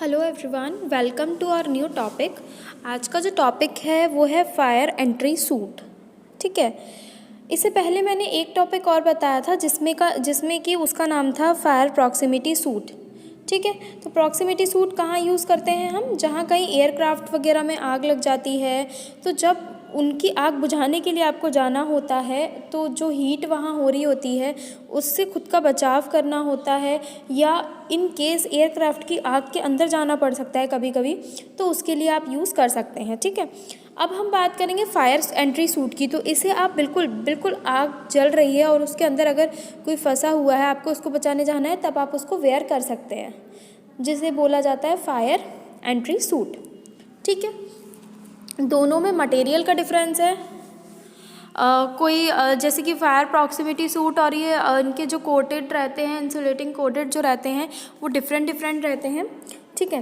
Hello everyone, welcome to our new topic. आज का जो टॉपिक है वो है फायर एंट्री सूट। ठीक है, इससे पहले मैंने एक टॉपिक और बताया था जिसमें कि उसका नाम था फायर प्रॉक्सिमिटी सूट। ठीक है, तो प्रॉक्सिमिटी सूट कहाँ यूज़ करते हैं हम? जहाँ कहीं एयरक्राफ्ट वगैरह में आग लग जाती है, तो जब उनकी आग बुझाने के लिए आपको जाना होता है तो जो हीट वहाँ हो रही होती है उससे खुद का बचाव करना होता है, या इन केस एयरक्राफ्ट की आग के अंदर जाना पड़ सकता है कभी कभी, तो उसके लिए आप यूज़ कर सकते हैं। ठीक है, अब हम बात करेंगे फायर एंट्री सूट की। तो इसे आप बिल्कुल आग जल रही है और उसके अंदर अगर कोई फंसा हुआ है, आपको उसको बचाने जाना है, तब आप उसको वेयर कर सकते हैं, जिसे बोला जाता है फायर एंट्री सूट। ठीक है, दोनों में मटेरियल का डिफरेंस है। जैसे कि फायर प्रॉक्सिमिटी सूट और ये इनके जो कोटेड रहते हैं, इंसुलेटिंग कोटेड जो रहते हैं, वो डिफरेंट रहते हैं। ठीक है,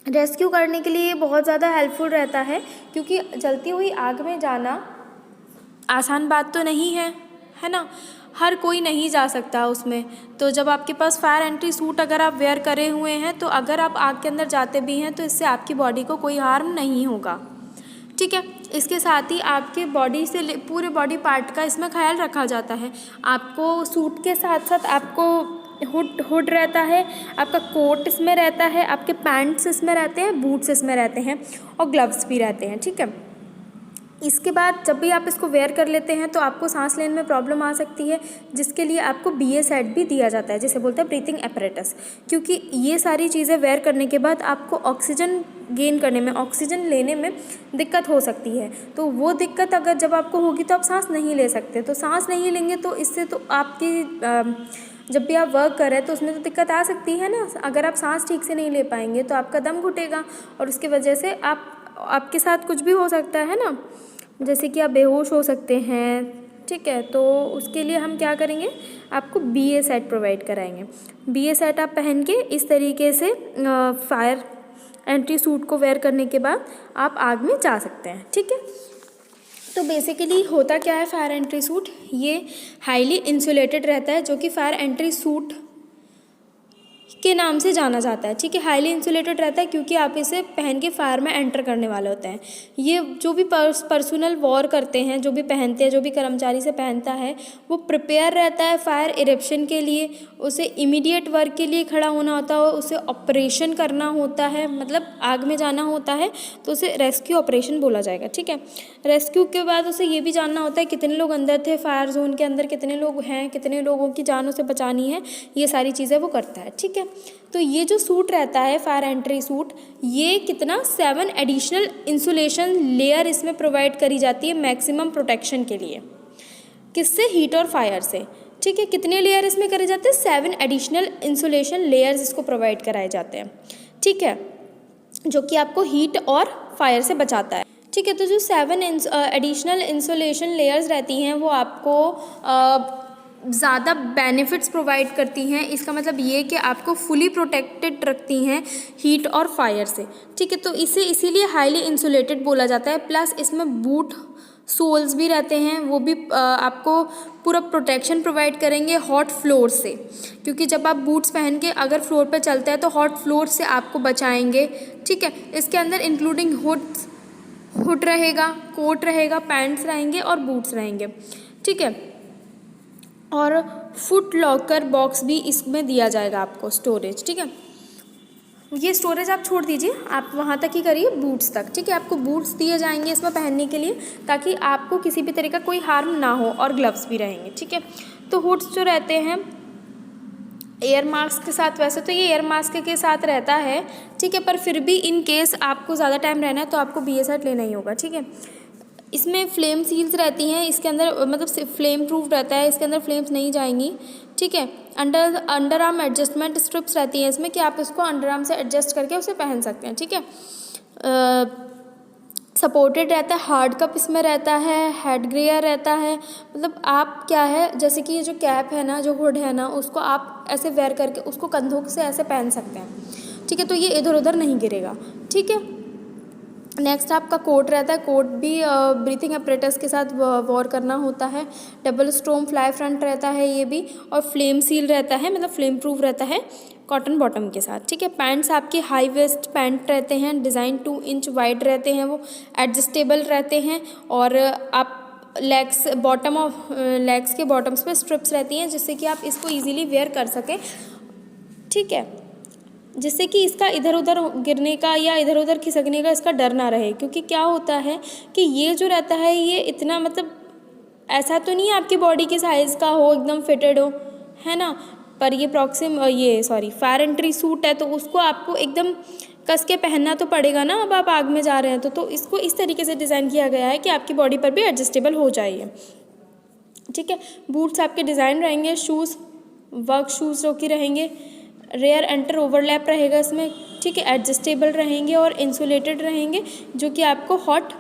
रेस्क्यू करने के लिए ये बहुत ज़्यादा हेल्पफुल रहता है, क्योंकि जलती हुई आग में जाना आसान बात तो नहीं है ना। हर कोई नहीं जा सकता उसमें। तो जब आपके पास फायर एंट्री सूट अगर आप वेयर करे हुए हैं, तो अगर आप आग के अंदर जाते भी हैं तो इससे आपकी बॉडी को कोई हार्म नहीं होगा। ठीक है, इसके साथ ही आपके बॉडी से पूरे बॉडी पार्ट का इसमें ख्याल रखा जाता है। आपको सूट के साथ साथ आपको हुड रहता है, आपका कोट इसमें रहता है, आपके पैंट्स इसमें रहते हैं, बूट्स इसमें रहते हैं और ग्लव्स भी रहते हैं। ठीक है, इसके बाद जब भी आप इसको वेयर कर लेते हैं तो आपको सांस लेने में प्रॉब्लम आ सकती है, जिसके लिए आपको BA सेट भी दिया जाता है, जिसे बोलते हैं ब्रीथिंग एपरेटस। क्योंकि ये सारी चीज़ें वेयर करने के बाद आपको ऑक्सीजन गेन करने में, ऑक्सीजन लेने में दिक्कत हो सकती है। तो वो दिक्कत अगर जब आपको होगी तो आप सांस नहीं ले सकते। तो सांस नहीं लेंगे तो इससे तो आपकी जब भी आप वर्क कर रहे हैं तो उसमें तो दिक्कत आ सकती है ना। अगर आप सांस ठीक से नहीं ले पाएंगे तो आपका दम घुटेगा और उसकी वजह से आपके साथ कुछ भी हो सकता है ना, जैसे कि आप बेहोश हो सकते हैं। ठीक है, तो उसके लिए हम क्या करेंगे, आपको BA सेट प्रोवाइड कराएंगे। BA सेट आप पहन के इस तरीके से फायर एंट्री सूट को वेयर करने के बाद आप आग में जा सकते हैं। ठीक है, तो बेसिकली होता क्या है फायर एंट्री सूट? ये हाईली इंसुलेटेड रहता है, जो कि फायर एंट्री सूट के नाम से जाना जाता है। ठीक है, हाईली इंसुलेटेड रहता है क्योंकि आप इसे पहन के फायर में एंटर करने वाले होते हैं। ये जो भी पर्सनल वॉर करते हैं, जो भी पहनते हैं, जो भी कर्मचारी से पहनता है, वो प्रिपेयर रहता है फायर इरप्शन के लिए। उसे इमीडिएट वर्क के लिए खड़ा होना होता है, उसे ऑपरेशन करना होता है, मतलब आग में जाना होता है तो उसे रेस्क्यू ऑपरेशन बोला जाएगा। ठीक है, रेस्क्यू के बाद उसे ये भी जानना होता है कितने लोग अंदर थे, फायर जोन के अंदर कितने लोग हैं, कितने लोगों की जान उसे बचानी है, ये सारी चीज़ें वो करता है। ठीक है, तो ये जो सूट रहता है फायर एंट्री सूट, ये कितना 7 एडिशनल इंसुलेशन लेयर इसमें प्रोवाइड करी जाती है मैक्सिमम प्रोटेक्शन के लिए। किससे? हीट और फायर से। ठीक है, कितने लेयर इसमें करे जाते हैं? 7 एडिशनल इंसुलेशन लेयर्स इसको प्रोवाइड कराए जाते हैं। ठीक है, जो कि आपको हीट और फायर से बचाता है। ठीक है, तो जो 7 एडिशनल इंसुलेशन लेयर्स रहती हैं वो आपको ज़्यादा बेनिफिट्स प्रोवाइड करती हैं। इसका मतलब ये कि आपको फुली प्रोटेक्टेड रखती हैं हीट और फायर से। ठीक है, तो इसे इसीलिए हाईली इंसुलेटेड बोला जाता है। प्लस इसमें बूट सोल्स भी रहते हैं, वो भी आपको पूरा प्रोटेक्शन प्रोवाइड करेंगे हॉट फ्लोर से, क्योंकि जब आप बूट्स पहन के अगर फ्लोर पर चलते हैं तो हॉट फ्लोर से आपको बचाएंगे। ठीक है, इसके अंदर इंक्लूडिंग हुड रहेगा, कोट रहेगा, पैंट्स रहेंगे और बूट्स रहेंगे। ठीक है, और फुट लॉकर बॉक्स भी इसमें दिया जाएगा आपको, स्टोरेज। ठीक है, ये स्टोरेज आप छोड़ दीजिए, आप वहाँ तक ही करिए, बूट्स तक। ठीक है, आपको बूट्स दिए जाएंगे इसमें पहनने के लिए, ताकि आपको किसी भी तरह का कोई हार्म ना हो, और ग्लव्स भी रहेंगे। ठीक है, तो हुड्स जो रहते हैं एयर मास्क के साथ, वैसे तो ये एयर मास्क के साथ रहता है। ठीक है, पर फिर भी इन केस आपको ज़्यादा टाइम रहना है तो आपको BA सेट लेना ही होगा। ठीक है, इसमें फ्लेम सील्स रहती हैं, इसके अंदर मतलब फ्लेम प्रूफ रहता है, इसके अंदर फ्लेम्स नहीं जाएंगी। ठीक है, अंडर आर्म एडजस्टमेंट स्ट्रिप्स रहती हैं इसमें, कि आप इसको अंडर आर्म से एडजस्ट करके उसे पहन सकते हैं। ठीक है, सपोर्टेड रहता है, हार्ड कप इसमें रहता है, हेड गियर रहता है। मतलब आप क्या है, जैसे कि ये जो कैप है ना, जो हुड है ना, उसको आप ऐसे वेयर करके उसको कंधों से ऐसे पहन सकते हैं। ठीक है, तो ये इधर उधर नहीं गिरेगा। ठीक है, नेक्स्ट आपका कोट रहता है, कोट भी ब्रीथिंग अपरेटस के साथ वॉर करना होता है। डबल स्टोम फ्लाई फ्रंट रहता है ये भी, और फ्लेम सील रहता है, मतलब फ्लेम प्रूफ रहता है, कॉटन बॉटम के साथ, ठीक है। पैंट्स आपके हाई वेस्ट पैंट रहते हैं, डिज़ाइन 2 इंच वाइड रहते हैं, वो एडजस्टेबल रहते हैं और आप लेग्स बॉटम ऑफ लेग्स के बॉटम्स पे स्ट्रिप्स रहती हैं जिससे कि आप इसको इजीली वेयर कर सकें, ठीक है, जिससे कि इसका इधर उधर गिरने का या इधर उधर खिसकने का इसका डर ना रहे। क्योंकि क्या होता है कि ये जो रहता है ये इतना मतलब ऐसा तो नहीं है आपकी बॉडी के साइज़ का हो, एकदम फिटेड हो, है ना, पर ये फायर एंट्री सूट है तो उसको आपको एकदम कस के पहनना तो पड़ेगा ना। अब आप आग में जा रहे हैं तो इसको इस तरीके से डिज़ाइन किया गया है कि आपकी बॉडी पर भी एडजस्टेबल हो जाए, ठीक है। बूट्स आपके डिज़ाइन रहेंगे, शूज़ वर्क शूज़ जो कि रहेंगे, रेयर एंटर ओवरलैप रहेगा इसमें, ठीक है, एडजस्टेबल रहेंगे और इंसुलेटेड रहेंगे जो कि आपको हॉट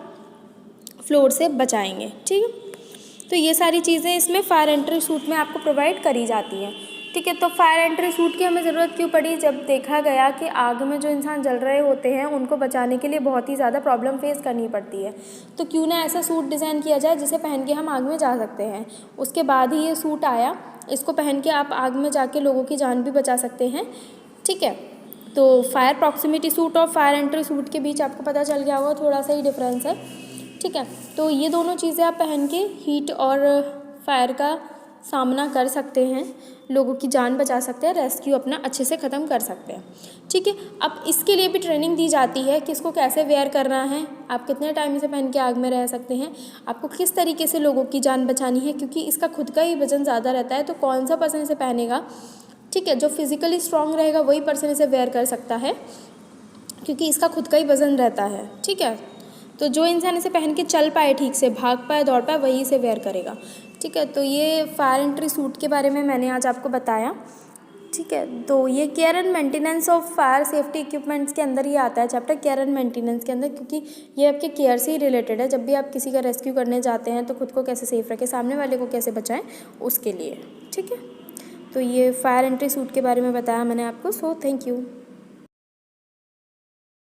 फ्लोर से बचाएंगे, ठीक है। तो ये सारी चीज़ें इसमें फायर एंट्री सूट में आपको प्रोवाइड करी जाती हैं, ठीक है। तो फायर एंट्री सूट की हमें ज़रूरत क्यों पड़ी? जब देखा गया कि आग में जो इंसान जल रहे होते हैं उनको बचाने के लिए बहुत ही ज़्यादा प्रॉब्लम फेस करनी पड़ती है, तो क्यों ना ऐसा सूट डिज़ाइन किया जाए जिसे पहन के हम आग में जा सकते हैं। उसके बाद ही ये सूट आया, इसको पहन के आप आग में जाके लोगों की जान भी बचा सकते हैं, ठीक है। तो फायर प्रॉक्सिमिटी सूट और फायर एंट्री सूट के बीच आपको पता चल गया होगा, थोड़ा सा ही डिफरेंस है, ठीक है। तो ये दोनों चीज़ें आप पहन के हीट और फायर का सामना कर सकते हैं, लोगों की जान बचा सकते हैं, रेस्क्यू अपना अच्छे से ख़त्म कर सकते हैं, ठीक है। अब इसके लिए भी ट्रेनिंग दी जाती है कि इसको कैसे वेयर करना है, आप कितने टाइम इसे पहन के आग में रह सकते हैं, आपको किस तरीके से लोगों की जान बचानी है, क्योंकि इसका खुद का ही वज़न ज़्यादा रहता है। तो कौन सा पर्सन इसे पहनेगा, ठीक है, जो फिज़िकली स्ट्रॉन्ग रहेगा वही पर्सन इसे वेयर कर सकता है, क्योंकि इसका खुद का ही वज़न रहता है, ठीक है। तो जो इंसान इसे पहन के चल पाए, ठीक से भाग पाए, दौड़ पाए, वही इसे वेयर करेगा, ठीक है। तो ये फायर एंट्री सूट के बारे में मैंने आज आपको बताया, ठीक है। तो ये care and maintenance of fire safety equipments के अंदर ही आता है चैप्टर, केयर एंड मेंटेनेंस के अंदर, क्योंकि ये आपके केयर से ही रिलेटेड है। जब भी आप किसी का रेस्क्यू करने जाते हैं तो खुद को कैसे सेफ रखें, सामने वाले को कैसे बचाएं, उसके लिए, ठीक है। तो ये फायर एंट्री सूट के बारे में बताया मैंने आपको। So thank you.